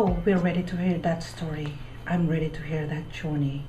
So we're ready to hear that story. I'm ready to hear that journey.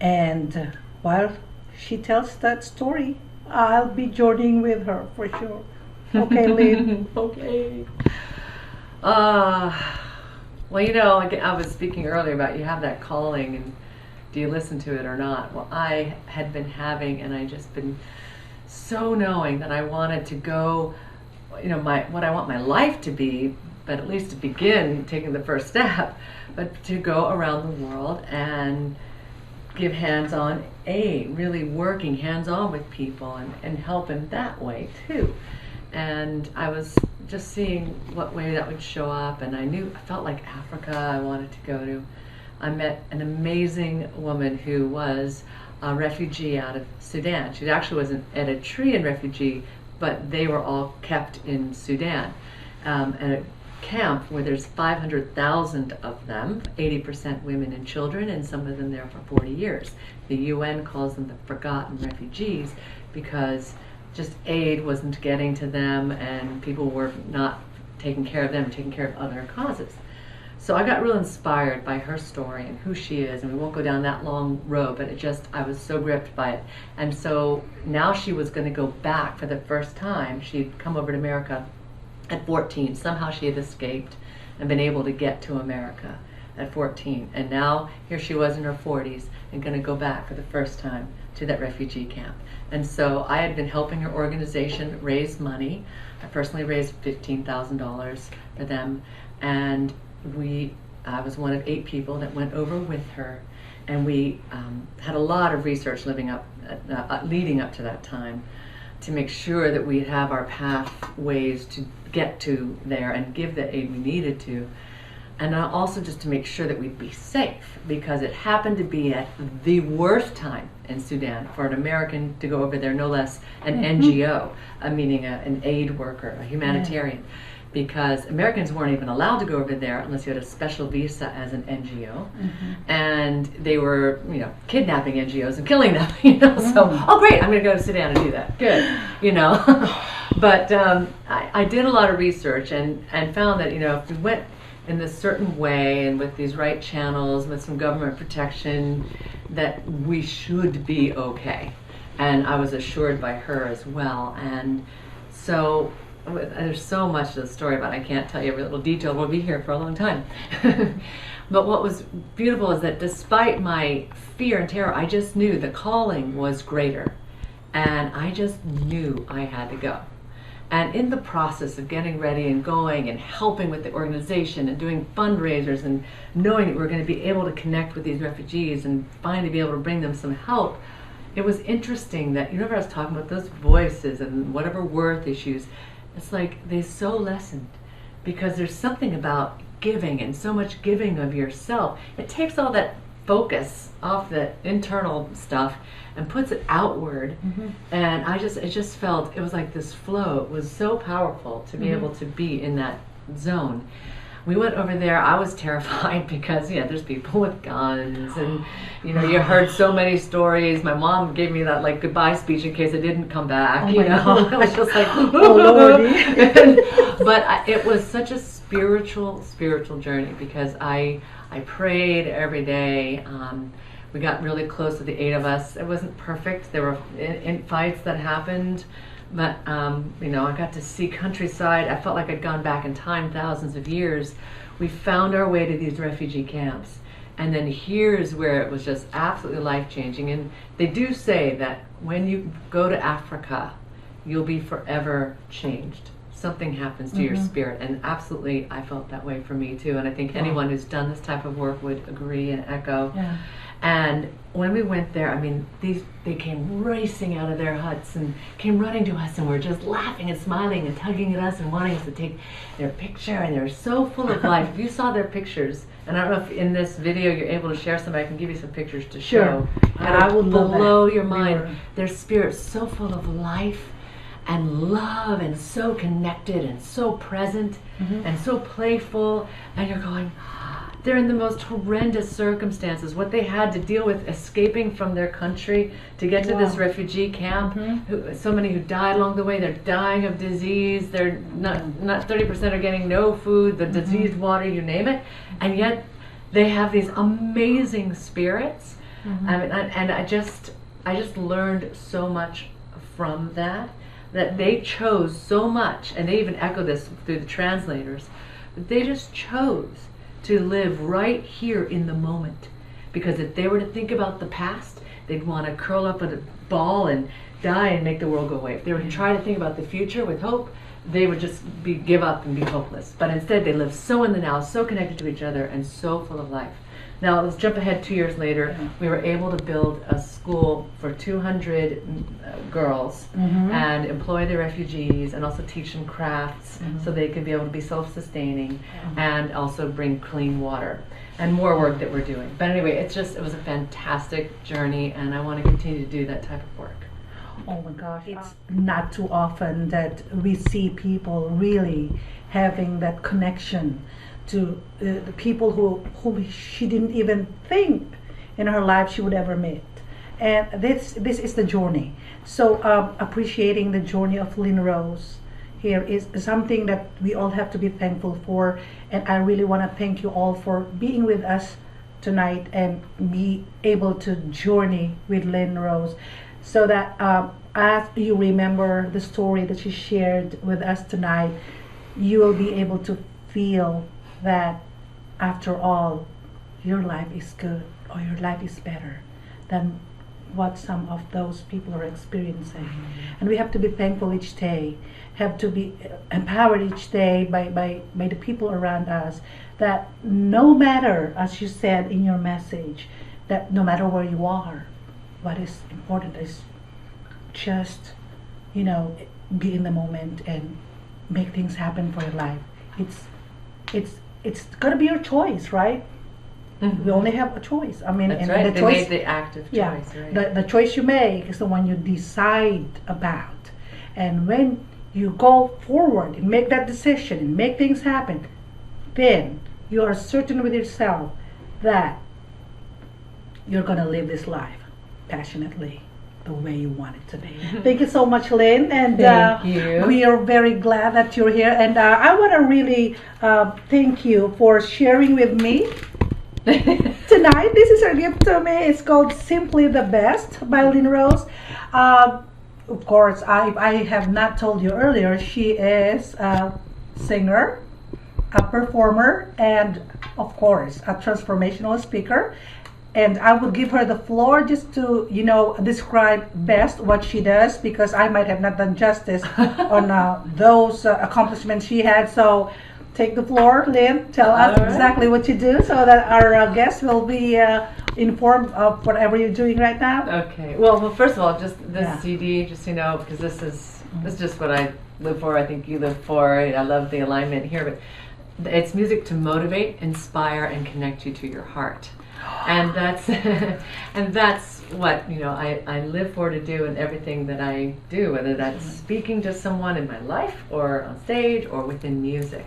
And while she tells that story, I'll be journeying with her for sure. Okay, Lynn. Okay. Well, I was speaking earlier about you have that calling, and do you listen to it or not? Well, I had been having, and I just been so knowing that I wanted to go, what I want my life to be, but at least to begin taking the first step, but to go around the world and give hands-on aid, really working hands-on with people and help in that way too. And I was just seeing what way that would show up, and I felt like Africa I wanted to go to. I met an amazing woman who was a refugee out of Sudan. She actually was an Eritrean refugee, but they were all kept in Sudan. And a camp where there's 500,000 of them, 80% women and children, and some of them there for 40 years. The UN calls them the forgotten refugees because just aid wasn't getting to them and people were not taking care of them, taking care of other causes. So I got real inspired by her story and who she is, and we won't go down that long road, but I was so gripped by it. And so now she was going to go back for the first time. She'd come over to America at 14. Somehow she had escaped and been able to get to America at 14. And now here she was in her 40s and going to go back for the first time to that refugee camp. And so I had been helping her organization raise money. I personally raised $15,000 for them, and I was one of 8 people that went over with her, and we had a lot of research leading up to that time to make sure that we'd have our pathways to get to there and give the aid we needed to, and also just to make sure that we'd be safe, because it happened to be at the worst time in Sudan for an American to go over there, no less an NGO, meaning an aid worker, a humanitarian. Because Americans weren't even allowed to go over there unless you had a special visa as an NGO, and they were, kidnapping NGOs and killing them, So, oh great, I'm going to go to Sudan and do that. Good, But I did a lot of research and found that, if we went in this certain way and with these right channels, with some government protection, that we should be okay. And I was assured by her as well. And so there's so much to the story about it. I can't tell you every little detail. We'll be here for a long time. But what was beautiful is that despite my fear and terror, I just knew the calling was greater. And I just knew I had to go. And in the process of getting ready and going and helping with the organization and doing fundraisers and knowing that we were going to be able to connect with these refugees and finally be able to bring them some help, it was interesting that, I was talking about those voices and whatever worth issues, it's like they so lessened, because there's something about giving and so much giving of yourself. It takes all that focus off the internal stuff and puts it outward. And it just felt, it was like this flow. It was so powerful to be able to be in that zone. We went over there. I was terrified because, there's people with guns, and, you heard so many stories. My mom gave me that, goodbye speech in case I didn't come back, I was just like, oh, Lordy. But it was such a spiritual journey, because I prayed every day. We got really close to the 8 of us. It wasn't perfect. There were in fights that happened. But, I got to see countryside. I felt like I'd gone back in time thousands of years. We found our way to these refugee camps. And then here's where it was just absolutely life-changing. And they do say that when you go to Africa, you'll be forever changed. Something happens to your spirit. And absolutely, I felt that way for me, too. And I think anyone who's done this type of work would agree and echo. Yeah. And when we went there, they came racing out of their huts and came running to us, and were just laughing and smiling and tugging at us and wanting us to take their picture, and they were so full of life. If you saw their pictures, and I don't know if in this video you're able to share some, I can give you some pictures to show. And I would blow your mind. Their spirit's so full of life and love, and so connected and so present and so playful, and you're going, they're in the most horrendous circumstances. What they had to deal with escaping from their country to get to this refugee camp. So many who died along the way. They're dying of disease. They're not 30% are getting no food, the diseased water, you name it. And yet they have these amazing spirits. I mean, and I just learned so much from that they chose so much, and they even echo this through the translators, that they just chose to live right here in the moment. Because if they were to think about the past, they'd want to curl up in a ball and die and make the world go away. If they were to try to think about the future with hope, they would just give up and be hopeless. But instead they live so in the now, so connected to each other, and so full of life. Now let's jump ahead 2 years later. We were able to build a school for 200 girls and employ the refugees, and also teach them crafts so they could be able to be self-sustaining, and also bring clean water, and more work that we're doing. But anyway, it was a fantastic journey, and I want to continue to do that type of work. Oh my gosh, it's not too often that we see people really having that connection to the people whom she didn't even think in her life she would ever meet. And this is the journey. So appreciating the journey of Lynn Rose here is something that we all have to be thankful for. And I really want to thank you all for being with us tonight and be able to journey with Lynn Rose, so that as you remember the story that she shared with us tonight, you will be able to feel that after all, your life is good, or your life is better than what some of those people are experiencing. And we have to be thankful each day, have to be empowered each day by the people around us, that no matter, as you said in your message, that no matter where you are, what is important is just, be in the moment and make things happen for your life. It's gonna be your choice, right? We only have a choice. I mean, that's and right. the They choice, made the active choice. Right. The choice you make is the one you decide about. And when you go forward and make that decision and make things happen, then you are certain with yourself that you're gonna live this life passionately, the way you want it to be. Thank you so much, Lynn, and thank you. We are very glad that you're here, and I want to really thank you for sharing with me tonight. This is her gift to me. It's called Simply the Best by Lynn Rose. Of course, I have not told you earlier, she is a singer, a performer, and of course a transformational speaker. And I will give her the floor just to, describe best what she does, because I might have not done justice on those accomplishments she had. So take the floor, Lynn. Tell us exactly what you do, so that our guests will be informed of whatever you're doing right now. Okay. Well, first of all, just this CD, just because this is just what I live for. I think you live for. I love the alignment here, but it's music to motivate, inspire, and connect you to your heart. And that's what I live for to do in everything that I do, whether that's speaking to someone in my life, or on stage, or within music.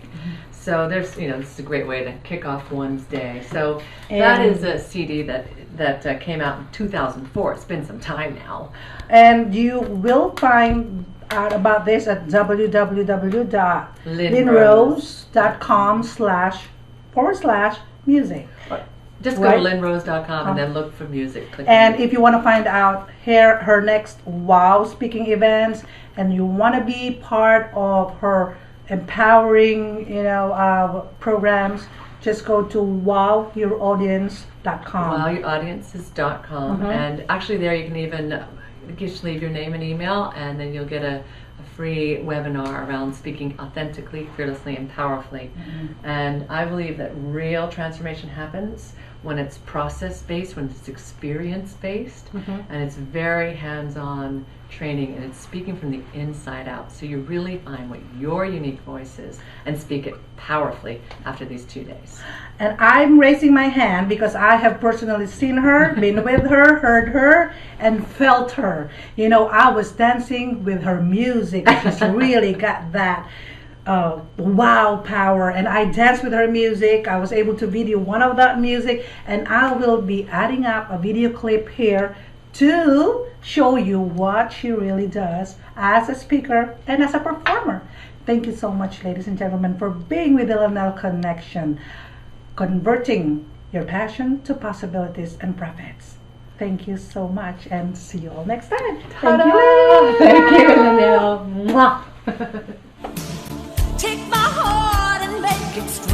So there's this is a great way to kick off one's day. So that is a CD that came out in 2004. It's been some time now. And you will find out about this at www.lynnrose.com//music. Just go to lynnrose.com and then look for music. And if you want to find out her next WOW speaking events, and you want to be part of her empowering, programs, just go to wowyouraudience.com. Wowyouraudiences.com. And actually there you can even just leave your name and email, and then you'll get a free webinar around speaking authentically, fearlessly, and powerfully. And I believe that real transformation happens when it's process-based, when it's experience-based, and it's very hands-on training, and it's speaking from the inside out. So you really find what your unique voice is and speak it powerfully after these 2 days. And I'm raising my hand because I have personally seen her, been with her, heard her, and felt her. I was dancing with her music. She's really got that wow power, and I danced with her music. I was able to video one of that music, and I will be adding up a video clip here to show you what she really does as a speaker and as a performer. Thank you so much, ladies and gentlemen, for being with the Lanel Connection, converting your passion to possibilities and profits. Thank you so much, and see you all next time. Thank you, Lynn. Thank you, Lanel. Take my heart and make it strong.